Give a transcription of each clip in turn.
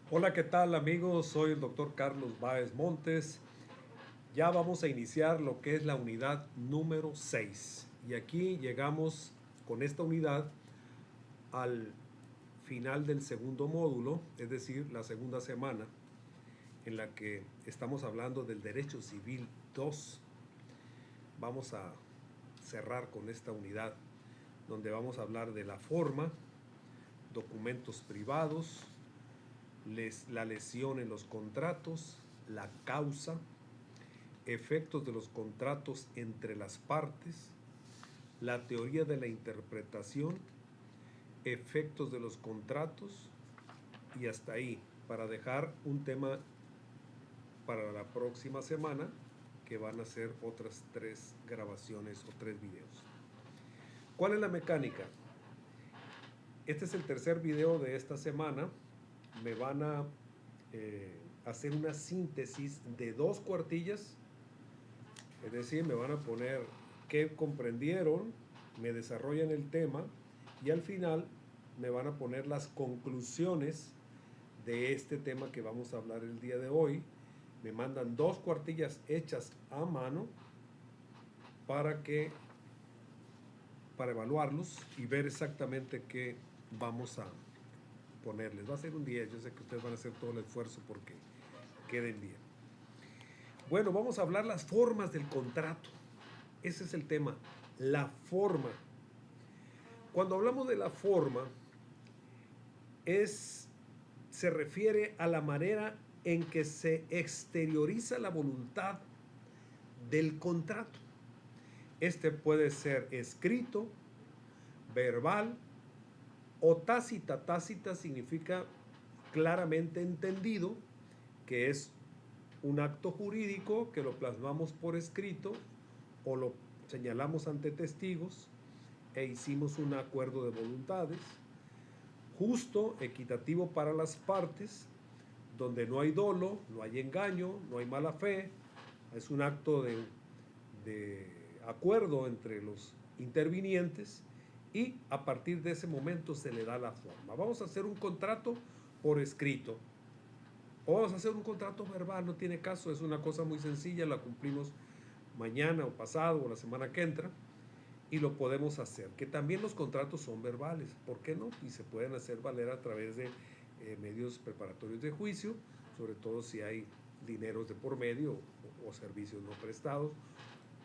Hola, ¿qué tal amigos? Soy el doctor Carlos Báez Montes. Ya vamos a iniciar lo que es la unidad número 6. Y aquí llegamos con esta unidad al final del segundo módulo, es decir, la segunda semana, en la que estamos hablando del derecho civil 2. Vamos a cerrar con esta unidad, donde vamos a hablar de la forma, documentos privados, la lesión en los contratos, la causa, efectos de los contratos entre las partes, la teoría de la interpretación, efectos de los contratos y hasta ahí, para dejar un tema para la próxima semana, que van a ser otras 3 grabaciones o 3 videos. ¿Cuál es la mecánica? Este es el tercer video de esta semana. Me van a hacer una síntesis de 2 cuartillas. Es decir, me van a poner qué comprendieron, me desarrollan el tema y al final me van a poner las conclusiones de este tema que vamos a hablar el día de hoy. Me mandan 2 cuartillas hechas a mano para para evaluarlos y ver exactamente qué vamos a ponerles. Va a ser un día, yo sé que ustedes van a hacer todo el esfuerzo porque queden bien. Bueno, vamos a hablar las formas del contrato. Ese es el tema, la forma. Cuando hablamos de la forma, se refiere a la manera en que se exterioriza la voluntad del contrato. Este puede ser escrito, verbal o tácita. Tácita significa claramente entendido, que es un acto jurídico que lo plasmamos por escrito o lo señalamos ante testigos e hicimos un acuerdo de voluntades. Justo, equitativo para las partes, donde no hay dolo, no hay engaño, no hay mala fe, es un acto de acuerdo entre los intervinientes y a partir de ese momento se le da la forma. Vamos a hacer un contrato por escrito o vamos a hacer un contrato verbal, no tiene caso, es una cosa muy sencilla, la cumplimos mañana o pasado o la semana que entra y lo podemos hacer. Que también los contratos son verbales, ¿por qué no? Y se pueden hacer valer a través de medios preparatorios de juicio, sobre todo si hay dineros de por medio o servicios no prestados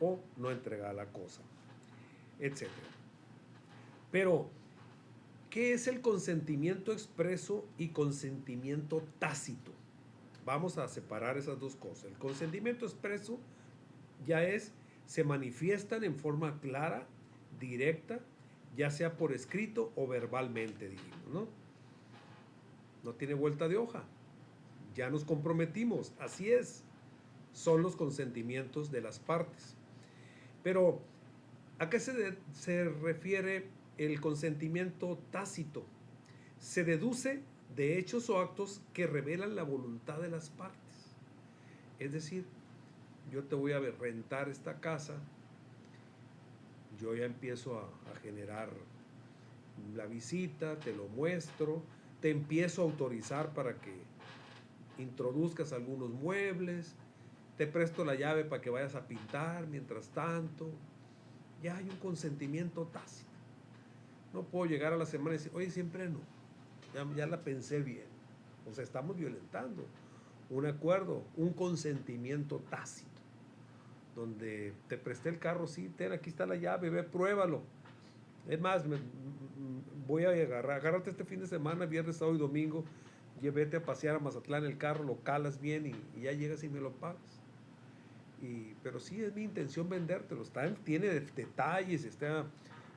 o no entregada la cosa, etcétera. Pero, ¿qué es el consentimiento expreso y consentimiento tácito? Vamos a separar esas dos cosas. El consentimiento expreso ya se manifiestan en forma clara, directa, ya sea por escrito o verbalmente, dijimos, ¿no? No tiene vuelta de hoja. Ya nos comprometimos, así es. Son los consentimientos de las partes. Pero, ¿a qué se refiere el consentimiento tácito? Se deduce de hechos o actos que revelan la voluntad de las partes. Es decir, yo te voy a rentar esta casa, yo ya empiezo a generar la visita, te lo muestro, te empiezo a autorizar para que introduzcas algunos muebles, te presto la llave para que vayas a pintar mientras tanto. Ya hay un consentimiento tácito. No puedo llegar a la semana y decir, oye, siempre no, ya la pensé bien. O sea, estamos violentando un acuerdo, un consentimiento tácito, donde te presté el carro, sí, aquí está la llave, ve, pruébalo. Es más, voy a agárrate este fin de semana, viernes, sábado y domingo, vete a pasear a Mazatlán el carro, lo calas bien y ya llegas y me lo pagas. Pero sí es mi intención vendértelo. Tiene detalles, está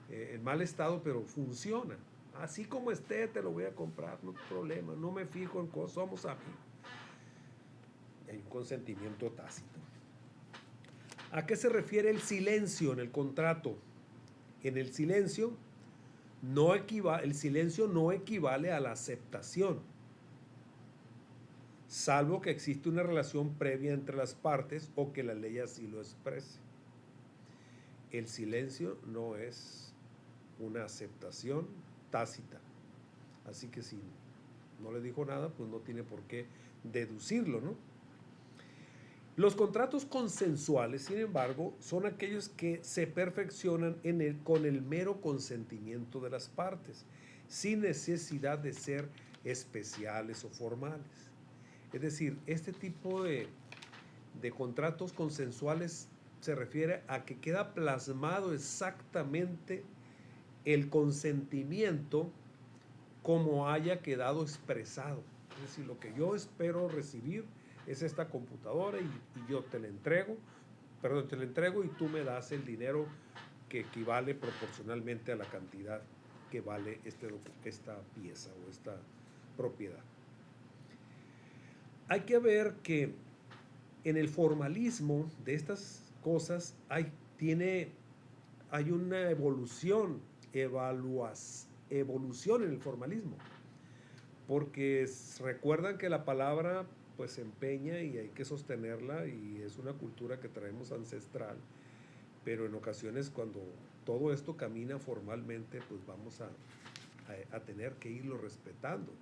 en mal estado, pero funciona. Así como esté, te lo voy a comprar, no hay problema. No me fijo en cosas, somos amigos. Hay un consentimiento tácito. ¿A qué se refiere el silencio en el contrato? En el silencio el silencio no equivale a la aceptación, salvo que existe una relación previa entre las partes o que la ley así lo exprese. El silencio no es una aceptación tácita. Así que sí, no le dijo nada, pues no tiene por qué deducirlo, ¿no? Los contratos consensuales, sin embargo, son aquellos que se perfeccionan con el mero consentimiento de las partes, sin necesidad de ser especiales o formales. Es decir, este tipo de contratos consensuales se refiere a que queda plasmado exactamente el consentimiento como haya quedado expresado. Es decir, lo que yo espero recibir es esta computadora y yo te la entrego, perdón, te la entrego y tú me das el dinero que equivale proporcionalmente a la cantidad que vale esta pieza o esta propiedad. Hay que ver que en el formalismo de estas cosas hay una evolución en el formalismo, porque recuerdan que la palabra pues se empeña y hay que sostenerla y es una cultura que traemos ancestral, pero en ocasiones cuando todo esto camina formalmente pues vamos a tener que irlo respetando,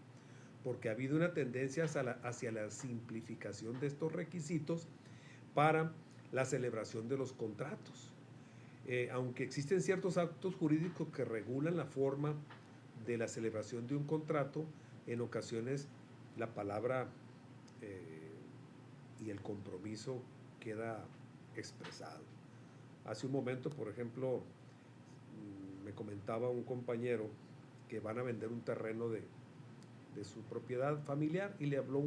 porque ha habido una tendencia hacia la simplificación de estos requisitos para la celebración de los contratos. Aunque existen ciertos actos jurídicos que regulan la forma de la celebración de un contrato, en ocasiones la palabra y el compromiso queda expresado. Hace un momento, por ejemplo, me comentaba un compañero que van a vender un terreno de su propiedad familiar y le habló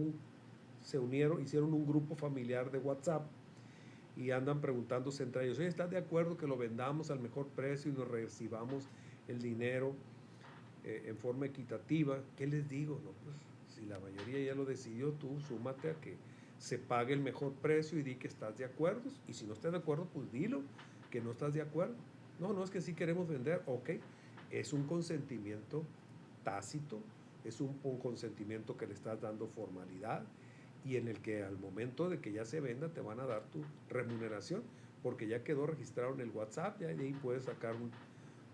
se unieron, hicieron un grupo familiar de WhatsApp y andan preguntándose entre ellos, ¿estás de acuerdo que lo vendamos al mejor precio y nos recibamos el dinero en forma equitativa? ¿Qué les digo? No, pues si la mayoría ya lo decidió, tú súmate a que se pague el mejor precio y di que estás de acuerdo, y si no estás de acuerdo, pues dilo que no estás de acuerdo. No, es que sí queremos vender, ok, es un consentimiento tácito, es un consentimiento que le estás dando formalidad y en el que al momento de que ya se venda te van a dar tu remuneración porque ya quedó registrado en el WhatsApp, ya de ahí puedes sacar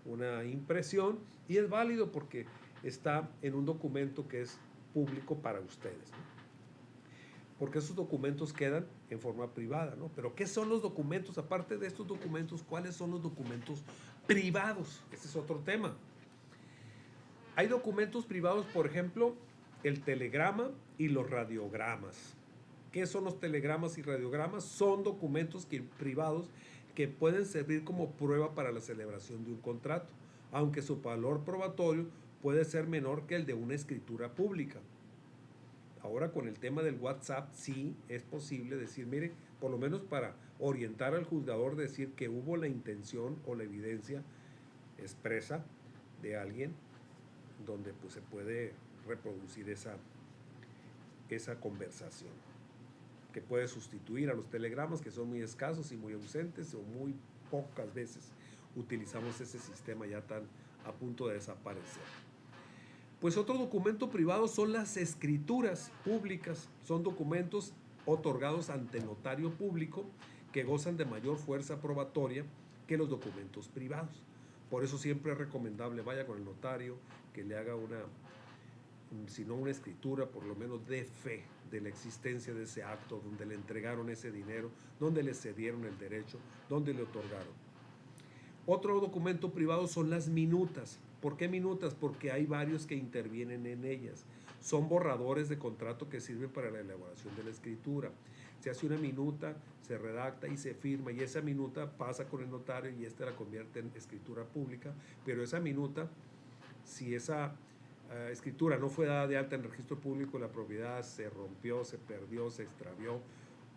una impresión y es válido porque está en un documento que es público para ustedes, ¿no? Porque esos documentos quedan en forma privada, ¿no? Pero ¿qué son los documentos? Aparte de estos documentos, ¿cuáles son los documentos privados? Ese es otro tema. Hay documentos privados, por ejemplo, el telegrama y los radiogramas. ¿Qué son los telegramas y radiogramas? Son documentos privados que pueden servir como prueba para la celebración de un contrato, aunque su valor probatorio puede ser menor que el de una escritura pública. Ahora con el tema del WhatsApp sí es posible decir, mire, por lo menos para orientar al juzgador, decir que hubo la intención o la evidencia expresa de alguien donde pues se puede reproducir esa conversación, que puede sustituir a los telegramas, que son muy escasos y muy ausentes, o muy pocas veces utilizamos ese sistema ya tan a punto de desaparecer. Pues otro documento privado son las escrituras públicas, son documentos otorgados ante notario público que gozan de mayor fuerza probatoria que los documentos privados. Por eso siempre es recomendable, vaya con el notario, que le haga si no una escritura, por lo menos de fe de la existencia de ese acto, donde le entregaron ese dinero, donde le cedieron el derecho, donde le otorgaron. Otro documento privado son las minutas. ¿Por qué minutas? Porque hay varios que intervienen en ellas. Son borradores de contrato que sirven para la elaboración de la escritura. Se hace una minuta, se redacta y se firma, y esa minuta pasa con el notario y este la convierte en escritura pública, pero esa minuta, si esa escritura no fue dada de alta en el registro público, la propiedad se rompió, se perdió, se extravió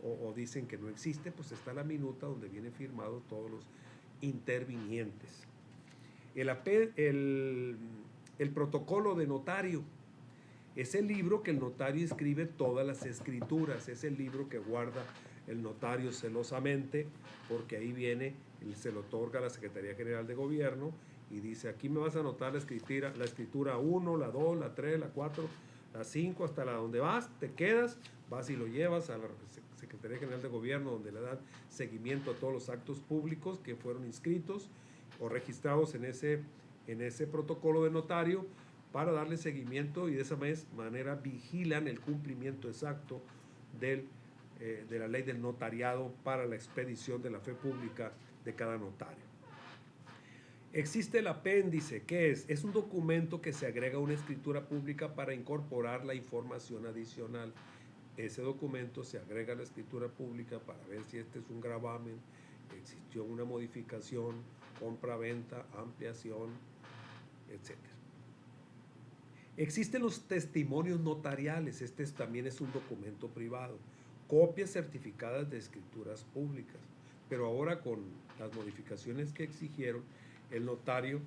o dicen que no existe, pues está la minuta donde vienen firmados todos los intervinientes. El protocolo de notario es el libro que el notario escribe todas las escrituras, es el libro que guarda el notario celosamente, porque ahí viene y se lo otorga a la Secretaría General de Gobierno y dice, aquí me vas a anotar la escritura 1, la 2, la 3, la 4, la 5, hasta la donde vas, te quedas, vas y lo llevas a la Secretaría General de Gobierno, donde le dan seguimiento a todos los actos públicos que fueron inscritos o registrados en ese protocolo de notario, para darle seguimiento y de esa manera vigilan el cumplimiento exacto de la ley del notariado para la expedición de la fe pública de cada notario. Existe el apéndice, ¿qué es? Es un documento que se agrega a una escritura pública para incorporar la información adicional. Ese documento se agrega a la escritura pública para ver si este es un gravamen, existió una modificación, compra-venta, ampliación, etc. Existen los testimonios notariales, también es un documento privado, copias certificadas de escrituras públicas, pero ahora con las modificaciones que exigieron, el notario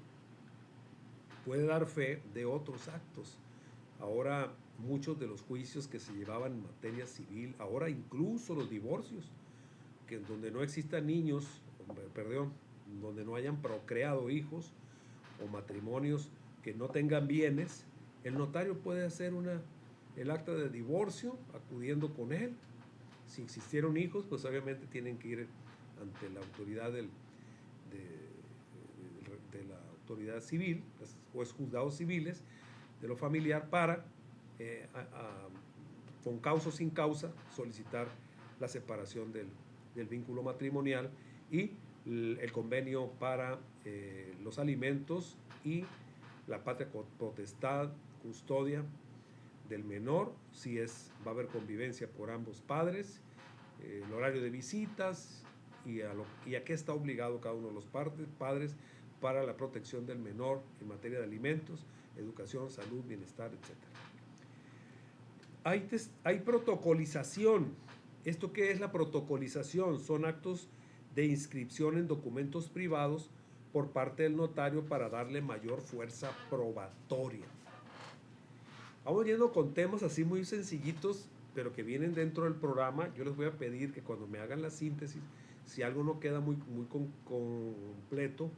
puede dar fe de otros actos. Ahora muchos de los juicios que se llevaban en materia civil, ahora incluso los divorcios, que donde no existan niños, donde no hayan procreado hijos o matrimonios que no tengan bienes, el notario puede hacer el acta de divorcio acudiendo con él. Si existieron hijos, pues obviamente tienen que ir ante la autoridad de la autoridad civil, los juzgados civiles de lo familiar para, con causa o sin causa, solicitar la separación del vínculo matrimonial y el convenio para los alimentos y la patria potestad, custodia del menor, si va a haber convivencia por ambos padres, el horario de visitas y a qué está obligado cada uno de los padres para la protección del menor en materia de alimentos, educación, salud, bienestar, etc. Hay protocolización. ¿Esto qué es la protocolización? Son actos de inscripción en documentos privados por parte del notario para darle mayor fuerza probatoria. Vamos yendo con temas así muy sencillitos, pero que vienen dentro del programa. Yo les voy a pedir que cuando me hagan la síntesis, si algo no queda muy completo,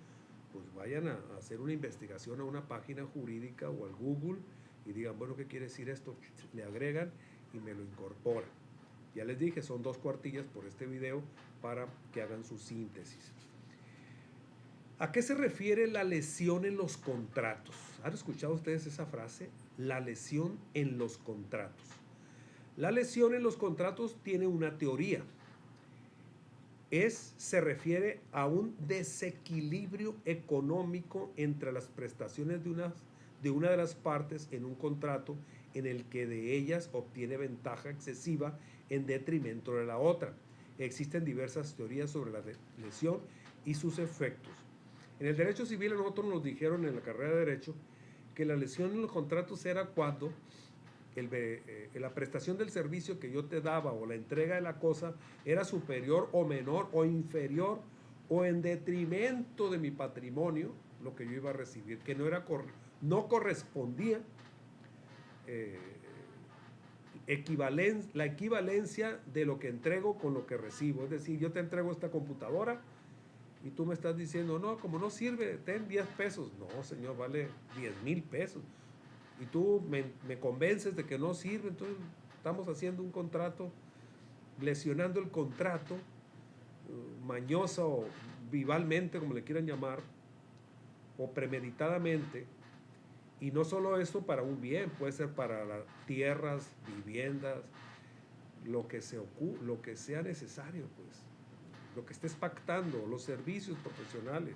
pues vayan a hacer una investigación a una página jurídica o al Google y digan, bueno, ¿qué quiere decir esto? Le agregan y me lo incorporan. Ya les dije, son 2 cuartillas por este video para que hagan su síntesis. ¿A qué se refiere la lesión en los contratos? ¿Han escuchado ustedes esa frase? La lesión en los contratos. La lesión en los contratos tiene una teoría. Se refiere a un desequilibrio económico entre las prestaciones de una de las partes en un contrato en el que de ellas obtiene ventaja excesiva en detrimento de la otra. Existen diversas teorías sobre la lesión y sus efectos. En el derecho civil a nosotros nos dijeron en la carrera de Derecho que la lesión en los contratos era cuando la prestación del servicio que yo te daba o la entrega de la cosa era superior o menor o inferior o en detrimento de mi patrimonio, lo que yo iba a recibir, que no correspondía la equivalencia de lo que entrego con lo que recibo. Es decir, yo te entrego esta computadora y tú me estás diciendo, no, como no sirve, ten 10 pesos. No, señor, vale 10,000 pesos. Y tú me convences de que no sirve, entonces estamos haciendo un contrato, lesionando el contrato, mañosa o vivalmente, como le quieran llamar, o premeditadamente. Y no solo eso para un bien, puede ser para las tierras, viviendas, lo que sea necesario, pues, lo que estés pactando, los servicios profesionales.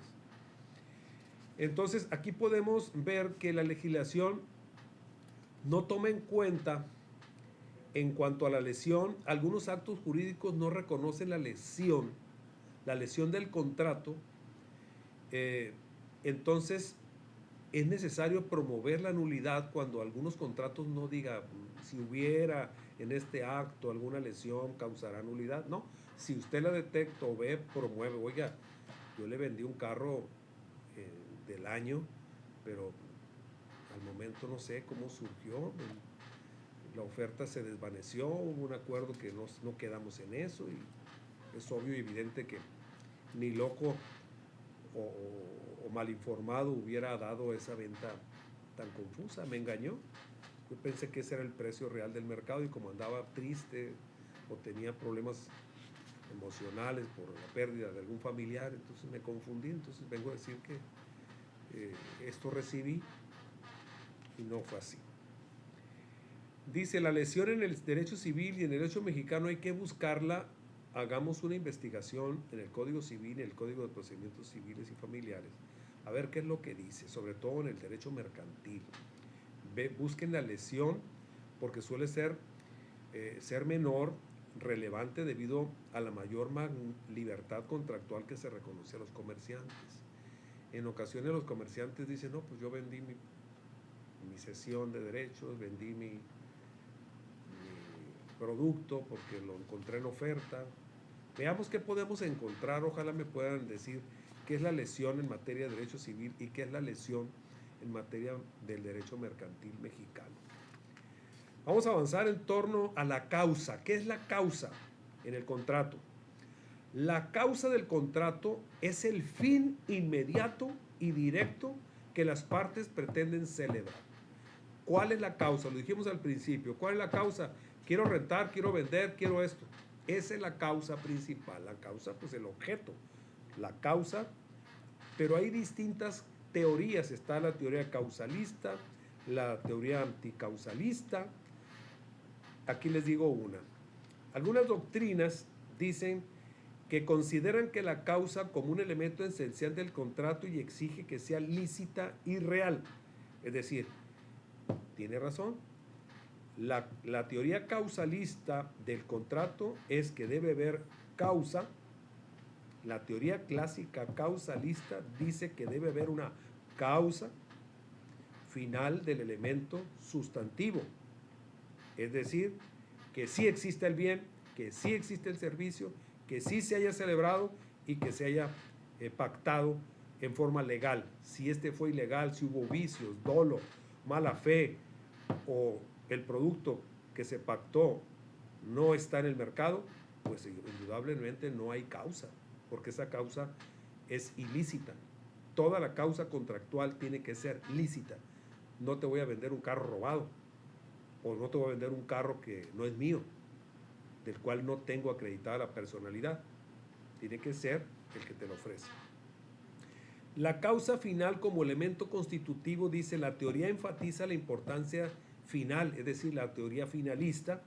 Entonces, aquí podemos ver que la legislación no toma en cuenta, en cuanto a la lesión, algunos actos jurídicos no reconocen la lesión del contrato. Entonces, es necesario promover la nulidad cuando algunos contratos no diga, si hubiera en este acto alguna lesión, causará nulidad. No, si usted la detecta o ve, promueve. Oiga, yo le vendí un carro del año, pero al momento no sé cómo surgió, la oferta se desvaneció, hubo un acuerdo que no quedamos en eso y es obvio y evidente que ni loco o mal informado hubiera dado esa venta tan confusa. Me engañó. Yo pensé que ese era el precio real del mercado y como andaba triste o tenía problemas emocionales por la pérdida de algún familiar, entonces me confundí. Entonces vengo a decir que esto recibí y no fue así. Dice, la lesión en el derecho civil y en el derecho mexicano hay que buscarla. Hagamos una investigación en el Código Civil y en el Código de Procedimientos Civiles y Familiares, a ver qué es lo que dice, sobre todo en el derecho mercantil. Busquen la lesión, porque suele ser menor, relevante debido a la mayor libertad contractual que se reconoce a los comerciantes. En ocasiones los comerciantes dicen, no, pues yo vendí mi cesión de derechos, vendí mi producto porque lo encontré en oferta. Veamos qué podemos encontrar, ojalá me puedan decir qué es la lesión en materia de derecho civil y qué es la lesión en materia del derecho mercantil mexicano. Vamos a avanzar en torno a la causa. ¿Qué es la causa en el contrato? La causa del contrato es el fin inmediato y directo que las partes pretenden celebrar. ¿Cuál es la causa? Lo dijimos al principio. ¿Cuál es la causa? Quiero rentar, quiero vender, quiero esto. Esa es la causa principal. La causa, pues el objeto. La causa, pero hay distintas teorías. Está la teoría causalista, la teoría anticausalista. Aquí les digo una. Algunas doctrinas dicen que consideran que la causa como un elemento esencial del contrato y exige que sea lícita y real. Es decir, tiene razón. La teoría causalista del contrato es que debe haber causa. La teoría clásica causalista dice que debe haber una causa final del elemento sustantivo. Es decir, que sí existe el bien, que sí existe el servicio, que sí se haya celebrado y que se haya pactado en forma legal. Si este fue ilegal, si hubo vicios, dolo, mala fe o el producto que se pactó no está en el mercado, pues indudablemente no hay causa, porque esa causa es ilícita. Toda la causa contractual tiene que ser lícita. No te voy a vender un carro robado, o no te voy a vender un carro que no es mío, del cual no tengo acreditada la personalidad. Tiene que ser el que te lo ofrece. La causa final como elemento constitutivo, dice, la teoría enfatiza la importancia final, es decir, la teoría finalista,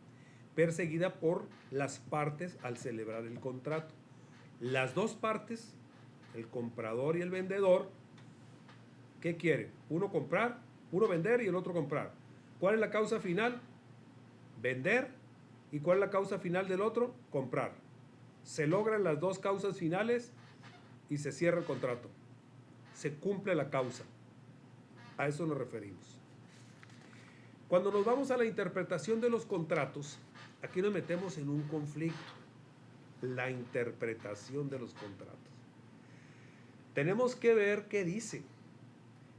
perseguida por las partes al celebrar el contrato. Las dos partes, el comprador y el vendedor, ¿qué quieren? Uno comprar, uno vender y el otro comprar. ¿Cuál es la causa final? Vender. ¿Y cuál es la causa final del otro? Comprar. Se logran las dos causas finales y se cierra el contrato. Se cumple la causa. A eso nos referimos. Cuando nos vamos a la interpretación de los contratos, aquí nos metemos en un conflicto. La interpretación de los contratos. Tenemos que ver qué dice.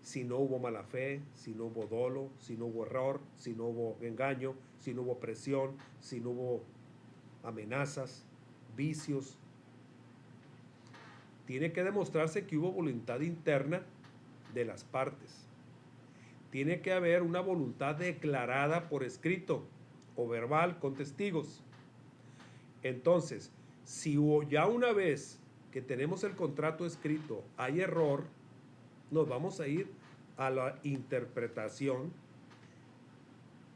Si no hubo mala fe, si no hubo dolo, si no hubo error, si no hubo engaño, si no hubo presión, si no hubo amenazas, vicios. Tiene que demostrarse que hubo voluntad interna de las partes. Tiene que haber una voluntad declarada por escrito o verbal con testigos. Entonces, si ya una vez que tenemos el contrato escrito hay error, nos vamos a ir a la interpretación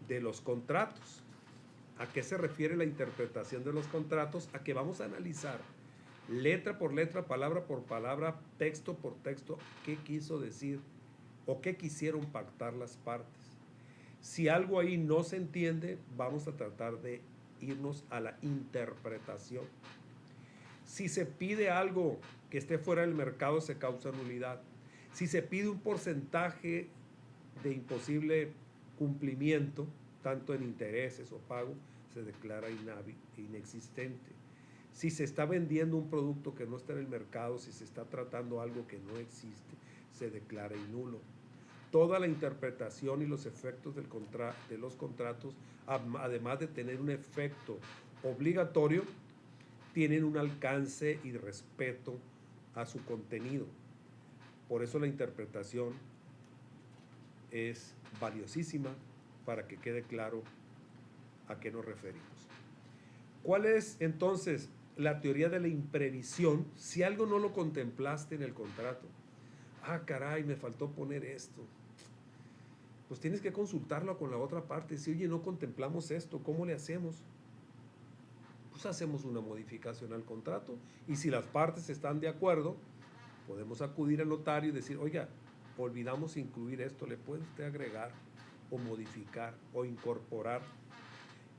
de los contratos. ¿A qué se refiere la interpretación de los contratos? A que vamos a analizar letra por letra, palabra por palabra, texto por texto, qué quiso decir o qué quisieron pactar las partes. Si algo ahí no se entiende, vamos a tratar de irnos a la interpretación. Si se pide algo que esté fuera del mercado, se causa nulidad. Si se pide un porcentaje de imposible cumplimiento, tanto en intereses o pago, se declara inexistente. Si se está vendiendo un producto que no está en el mercado, si se está tratando algo que no existe, se declara nulo. Toda la interpretación y los efectos de los contratos, además de tener un efecto obligatorio, tienen un alcance y respeto a su contenido. Por eso la interpretación es valiosísima para que quede claro a qué nos referimos. ¿Cuál es entonces la teoría de la imprevisión si algo no lo contemplaste en el contrato? Ah, caray, me faltó poner esto. pues tienes que consultarlo con la otra parte. Si, oye, no contemplamos esto, ¿cómo le hacemos? Pues hacemos una modificación al contrato y si las partes están de acuerdo, podemos acudir al notario y decir, oiga, olvidamos incluir esto, ¿le puede usted agregar o modificar o incorporar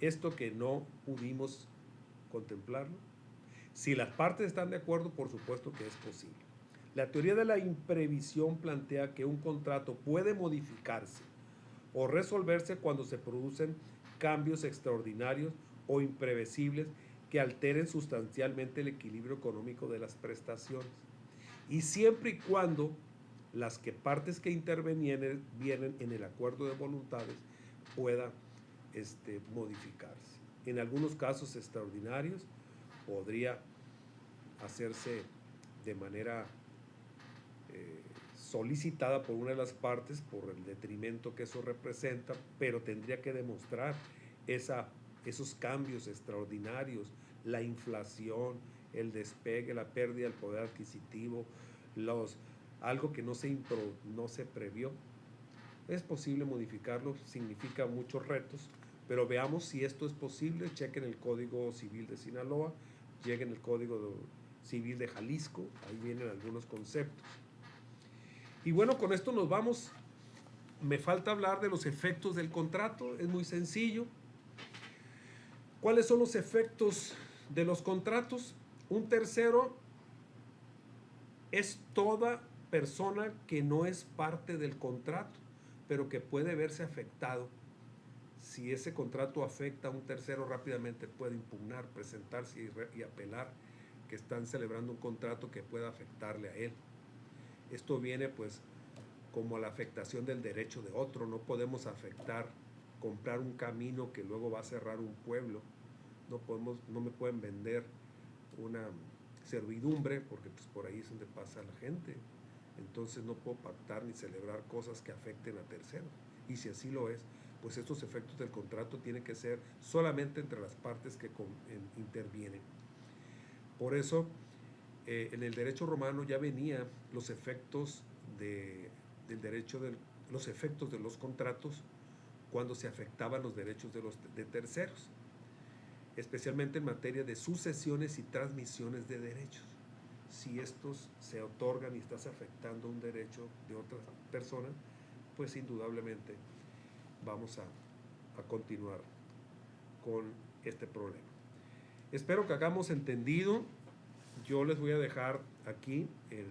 esto que no pudimos contemplarlo? Si las partes están de acuerdo, por supuesto que es posible. La teoría de la imprevisión plantea que un contrato puede modificarse o resolverse cuando se producen cambios extraordinarios o imprevisibles que alteren sustancialmente el equilibrio económico de las prestaciones. Y siempre y cuando las partes que intervienen vienen en el acuerdo de voluntades pueda modificarse. En algunos casos extraordinarios podría hacerse de manera solicitada por una de las partes por el detrimento que eso representa, pero tendría que demostrar esos cambios extraordinarios, la inflación, el despegue, la pérdida del poder adquisitivo, algo que no se previó. Es posible modificarlo, significa muchos retos, pero veamos si esto es posible. Chequen el Código Civil de Sinaloa, lleguen el Código Civil de Jalisco, ahí vienen algunos conceptos. Y bueno, con esto nos vamos. Me falta hablar de los efectos del contrato, es muy sencillo. ¿Cuáles son los efectos de los contratos? Un tercero es toda persona que no es parte del contrato, pero que puede verse afectado. Si ese contrato afecta a un tercero, rápidamente puede impugnar, presentarse y apelar que están celebrando un contrato que pueda afectarle a él. Esto viene pues como a la afectación del derecho de otro. No podemos comprar un camino que luego va a cerrar un pueblo. No me pueden vender una servidumbre porque pues por ahí es donde pasa la gente. Entonces no puedo pactar ni celebrar cosas que afecten a terceros. Y si así lo es, pues estos efectos del contrato tienen que ser solamente entre las partes que intervienen. Por eso, en el derecho romano ya venía los efectos del derecho los efectos de los contratos cuando se afectaban los derechos de terceros, especialmente en materia de sucesiones y transmisiones de derechos. Si estos se otorgan y estás afectando un derecho de otra persona, pues indudablemente vamos a continuar con este problema. Espero que hagamos entendido. Yo les voy a dejar aquí en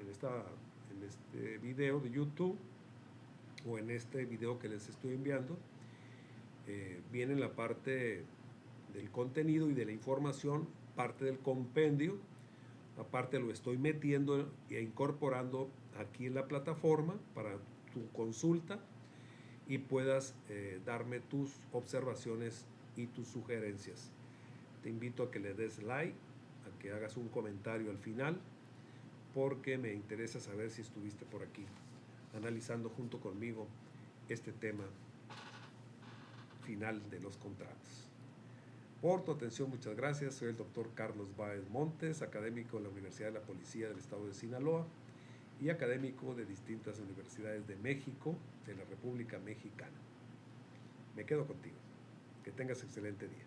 este video de YouTube o en este video que les estoy enviando. Viene la parte del contenido y de la información, parte del compendio. Aparte lo estoy metiendo e incorporando aquí en la plataforma para tu consulta y puedas darme tus observaciones y tus sugerencias. Te invito a que le des like, a que hagas un comentario al final, porque me interesa saber si estuviste por aquí analizando junto conmigo este tema final de los contratos. Por tu atención, muchas gracias. Soy el doctor Carlos Báez Montes, académico de la Universidad de la Policía del Estado de Sinaloa y académico de distintas universidades de México, de la República Mexicana. Me quedo contigo. Que tengas excelente día.